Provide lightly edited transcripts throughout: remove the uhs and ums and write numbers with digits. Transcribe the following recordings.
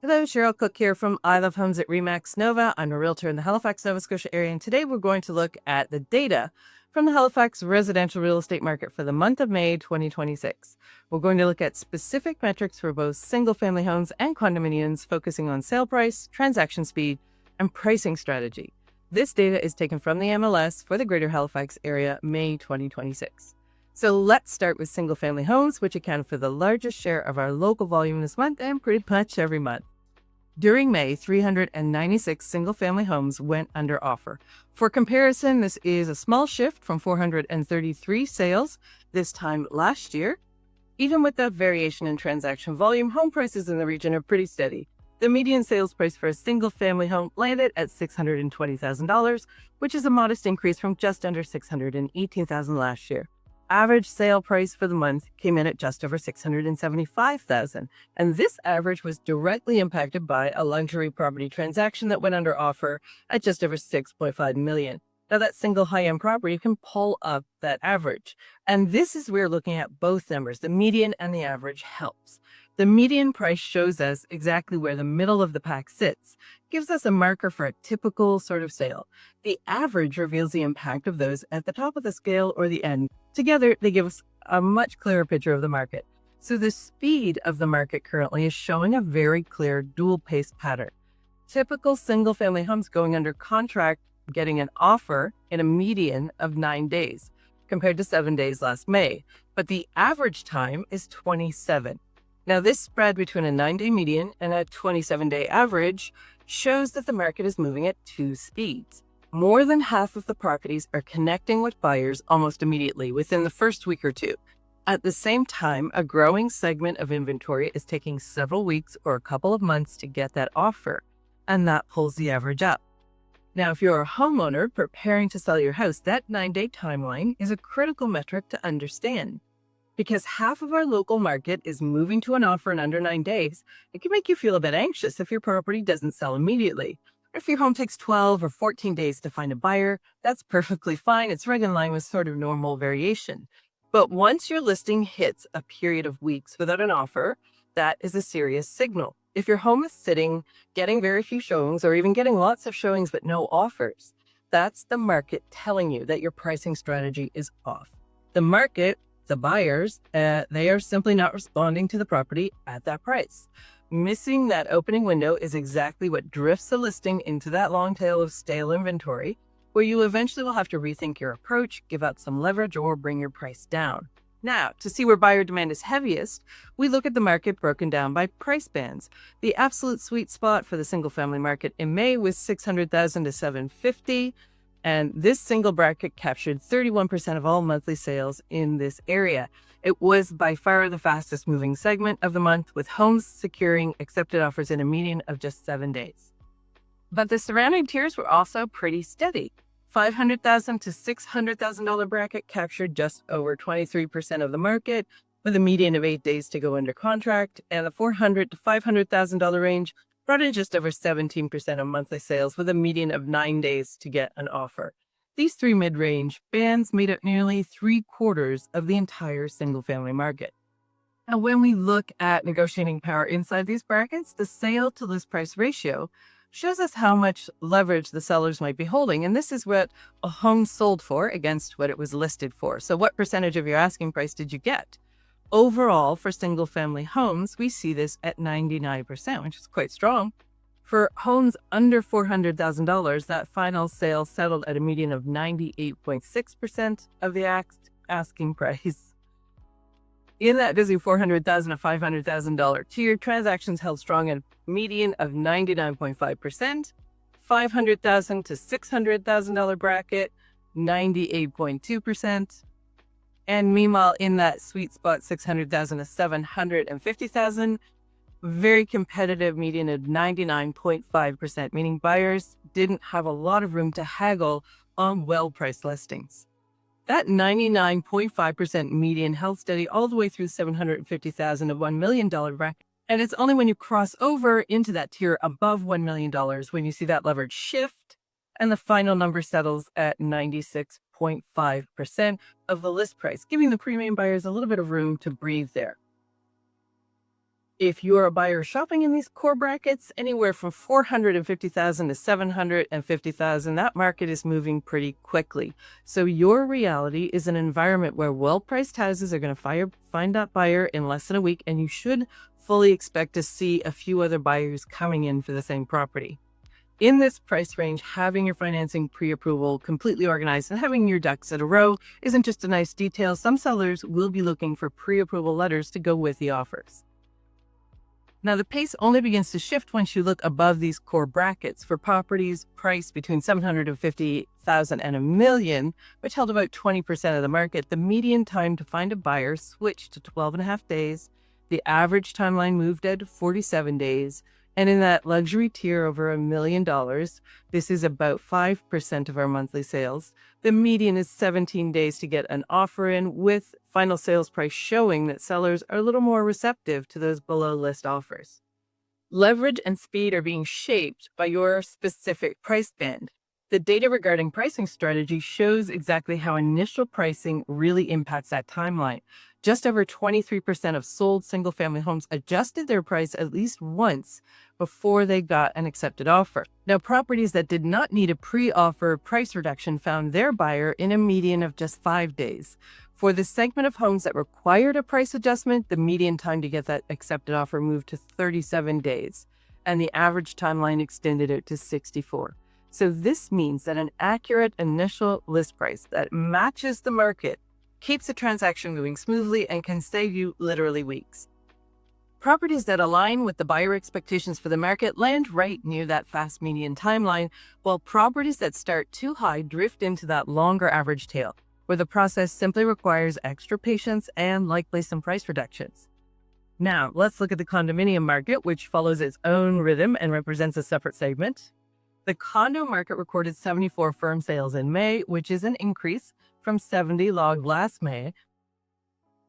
Hello, Cheryl Cook here from I Love Homes at RE/MAX Nova. I'm a realtor in the Halifax, Nova Scotia area, and today we're going to look at the data from the Halifax residential real estate market for the month of May 2026. We're going to look at specific metrics for both single-family homes and condominiums, focusing on sale price, transaction speed, and pricing strategy. This data is taken from the MLS for the Greater Halifax area, May 2026. So let's start with single-family homes, which account for the largest share of our local volume this month and pretty much every month. During May, 396 single-family homes went under offer. For comparison, this is a small shift from 433 sales this time last year. Even with that variation in transaction volume, home prices in the region are pretty steady. The median sales price for a single-family home landed at $620,000, which is a modest increase from just under $618,000 last year. Average sale price for the month came in at just over $675,000, and this average was directly impacted by a luxury property transaction that went under offer at just over $6.5 million. Now, that single high-end property can pull up that average, and this is where looking at both numbers, the median and the average, helps. The median price shows us exactly where the middle of the pack sits, gives us a marker for a typical sort of sale. The average reveals the impact of those at the top of the scale or the end. Together, they give us a much clearer picture of the market. So the speed of the market currently is showing a very clear dual-pace pattern. Typical single-family homes going under contract, getting an offer in a median of 9 days, compared to 7 days last May. But the average time is 27. Now, this spread between a 9-day median and a 27-day average shows that the market is moving at two speeds. More than half of the properties are connecting with buyers almost immediately within the first week or two. At the same time, a growing segment of inventory is taking several weeks or a couple of months to get that offer, and that pulls the average up. Now, if you're a homeowner preparing to sell your house, that 9-day timeline is a critical metric to understand. Because half of our local market is moving to an offer in under 9 days, it can make you feel a bit anxious if your property doesn't sell immediately. If your home takes 12 or 14 days to find a buyer, that's perfectly fine. It's right in line with sort of normal variation. But once your listing hits a period of weeks without an offer, that is a serious signal. If your home is sitting, getting very few showings, or even getting lots of showings but no offers, that's the market telling you that your pricing strategy is off. The market, the buyers, they are simply not responding to the property at that price. Missing that opening window is exactly what drifts a listing into that long tail of stale inventory, where you eventually will have to rethink your approach, give out some leverage, or bring your price down. Now, to see where buyer demand is heaviest, we look at the market broken down by price bands. The absolute sweet spot for the single-family market in May was $600,000 to $750,000. And this single bracket captured 31% of all monthly sales in this area. It was by far the fastest moving segment of the month, with homes securing accepted offers in a median of just 7 days. But the surrounding tiers were also pretty steady. $500,000 to $600,000 bracket captured just over 23% of the market, with a median of 8 days to go under contract, and the $400,000 to $500,000 range brought in just over 17% of monthly sales, with a median of 9 days to get an offer. These three mid-range bands made up nearly 3/4 of the entire single-family market. Now, when we look at negotiating power inside these brackets, the sale to list price ratio shows us how much leverage the sellers might be holding, and this is what a home sold for against what it was listed for. So what percentage of your asking price did you get? Overall, for single-family homes, we see this at 99%, which is quite strong. For homes under $400,000, that final sale settled at a median of 98.6% of the asking price. In that busy $400,000 to $500,000 tier, transactions held strong at a median of 99.5%, $500,000 to $600,000 bracket, 98.2%. And meanwhile, in that sweet spot, $600,000 to $750,000, very competitive median of 99.5%, meaning buyers didn't have a lot of room to haggle on well-priced listings. That 99.5% median held steady all the way through $750,000 to $1 million bracket. And it's only when you cross over into that tier above $1 million when you see that leverage shift, and the final number settles at 96.5% of the list price, giving the premium buyers a little bit of room to breathe there. If you're a buyer shopping in these core brackets, anywhere from 450,000 to 750,000, that market is moving pretty quickly. So your reality is an environment where well-priced houses are going to find that buyer in less than a week, and you should fully expect to see a few other buyers coming in for the same property. In this price range, having your financing pre-approval completely organized and having your ducks in a row isn't just a nice detail. Some sellers will be looking for pre-approval letters to go with the offers. Now, the pace only begins to shift once you look above these core brackets. For properties priced between 750,000 and $1 million, which held about 20% of the market, the median time to find a buyer switched to 12.5 days. The average timeline moved at 47 days. And in that luxury tier over $1 million, this is about 5% of our monthly sales. The median is 17 days to get an offer in, with final sales price showing that sellers are a little more receptive to those below list offers. Leverage and speed are being shaped by your specific price band. The data regarding pricing strategy shows exactly how initial pricing really impacts that timeline. Just over 23% of sold single-family homes adjusted their price at least once before they got an accepted offer. Now, properties that did not need a pre-offer price reduction found their buyer in a median of just 5 days. For the segment of homes that required a price adjustment, the median time to get that accepted offer moved to 37 days, and the average timeline extended out to 64. So this means that an accurate initial list price that matches the market keeps the transaction moving smoothly and can save you literally weeks. Properties that align with the buyer expectations for the market land right near that fast median timeline, while properties that start too high drift into that longer average tail, where the process simply requires extra patience and likely some price reductions. Now, let's look at the condominium market, which follows its own rhythm and represents a separate segment. The condo market recorded 74 firm sales in May, which is an increase from 70 logged last May.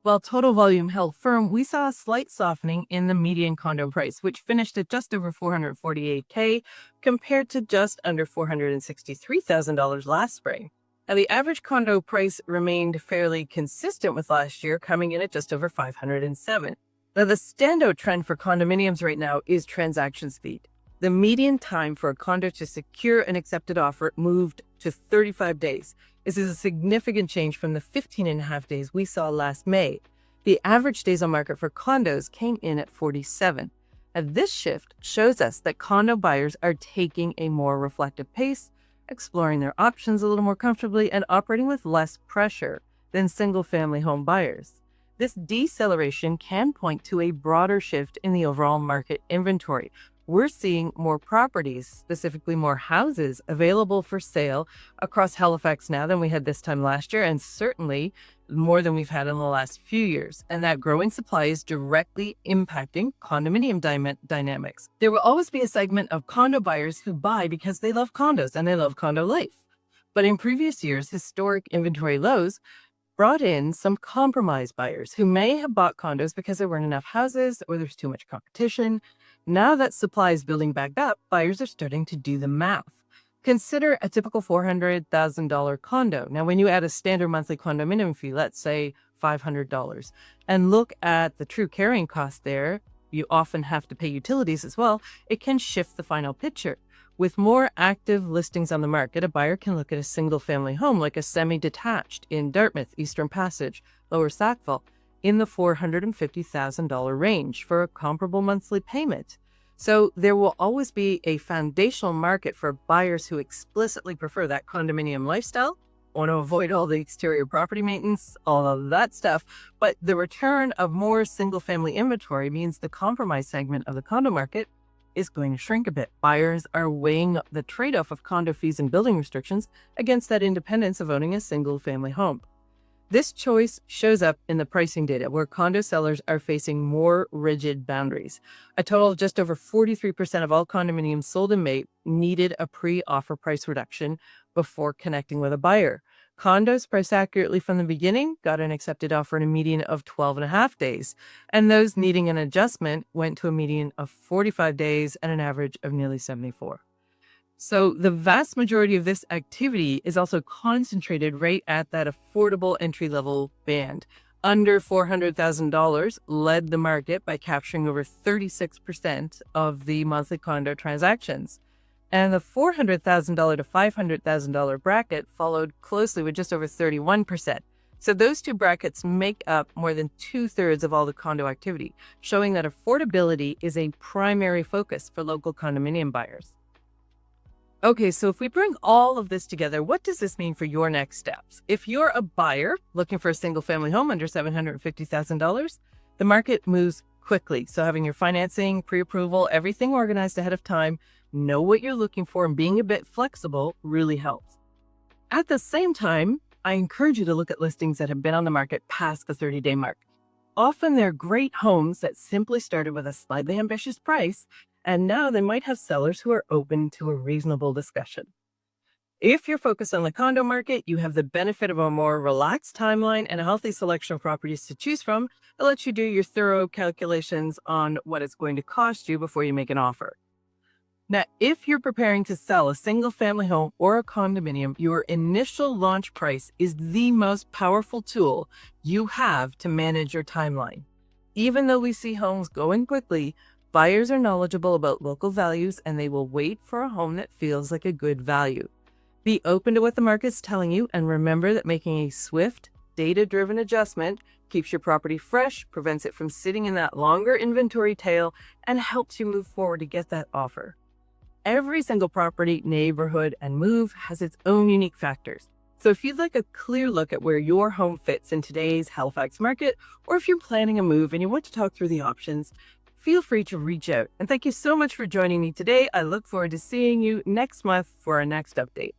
While total volume held firm, we saw a slight softening in the median condo price, which finished at just over $448K compared to just under $463,000 last spring. Now, the average condo price remained fairly consistent with last year, coming in at just over $507. Now, the standout trend for condominiums right now is transaction speed. The median time for a condo to secure an accepted offer moved to 35 days. This is a significant change from the 15.5 days we saw last May. The average days on market for condos came in at 47. And this shift shows us that condo buyers are taking a more reflective pace, exploring their options a little more comfortably, and operating with less pressure than single-family home buyers. This deceleration can point to a broader shift in the overall market inventory. We're seeing more properties, specifically more houses, available for sale across Halifax now than we had this time last year, and certainly more than we've had in the last few years. And that growing supply is directly impacting condominium dynamics. There will always be a segment of condo buyers who buy because they love condos and they love condo life. But in previous years, historic inventory lows brought in some compromise buyers who may have bought condos because there weren't enough houses or there's too much competition. Now that supply is building back up, buyers are starting to do the math. Consider a typical $400,000 condo. Now, when you add a standard monthly condominium fee, let's say $500, and look at the true carrying cost there, you often have to pay utilities as well, it can shift the final picture. With more active listings on the market, a buyer can look at a single-family home like a semi-detached in Dartmouth, Eastern Passage, Lower Sackville, in the $450,000 range for a comparable monthly payment. So there will always be a foundational market for buyers who explicitly prefer that condominium lifestyle, want to avoid all the exterior property maintenance, all of that stuff. But the return of more single-family inventory means the compromise segment of the condo market is going to shrink a bit. Buyers are weighing the trade-off of condo fees and building restrictions against that independence of owning a single-family home. This choice shows up in the pricing data, where condo sellers are facing more rigid boundaries. A total of just over 43% of all condominiums sold in May needed a pre-offer price reduction before connecting with a buyer. Condos priced accurately from the beginning got an accepted offer in a median of 12.5 days, and those needing an adjustment went to a median of 45 days and an average of nearly 74. So the vast majority of this activity is also concentrated right at that affordable entry-level band. under $400,000 led the market by capturing over 36% of the monthly condo transactions. And the $400,000 to $500,000 bracket followed closely with just over 31%. So those two brackets make up more than 2/3 of all the condo activity, showing that affordability is a primary focus for local condominium buyers. Okay, so if we bring all of this together, what does this mean for your next steps? If you're a buyer looking for a single family home under $750,000, the market moves quickly. So having your financing, pre-approval, everything organized ahead of time, know what you're looking for, and being a bit flexible really helps. At the same time, I encourage you to look at listings that have been on the market past the 30-day mark. Often they're great homes that simply started with a slightly ambitious price, and now they might have sellers who are open to a reasonable discussion. If you're focused on the condo market, you have the benefit of a more relaxed timeline and a healthy selection of properties to choose from that lets you do your thorough calculations on what it's going to cost you before you make an offer. Now, if you're preparing to sell a single family home or a condominium, your initial launch price is the most powerful tool you have to manage your timeline. Even though we see homes going quickly, buyers are knowledgeable about local values and they will wait for a home that feels like a good value. Be open to what the market's telling you and remember that making a swift, data-driven adjustment keeps your property fresh, prevents it from sitting in that longer inventory tail, and helps you move forward to get that offer. Every single property, neighborhood, and move has its own unique factors. So if you'd like a clear look at where your home fits in today's Halifax market, or if you're planning a move and you want to talk through the options, feel free to reach out. And thank you so much for joining me today. I look forward to seeing you next month for our next update.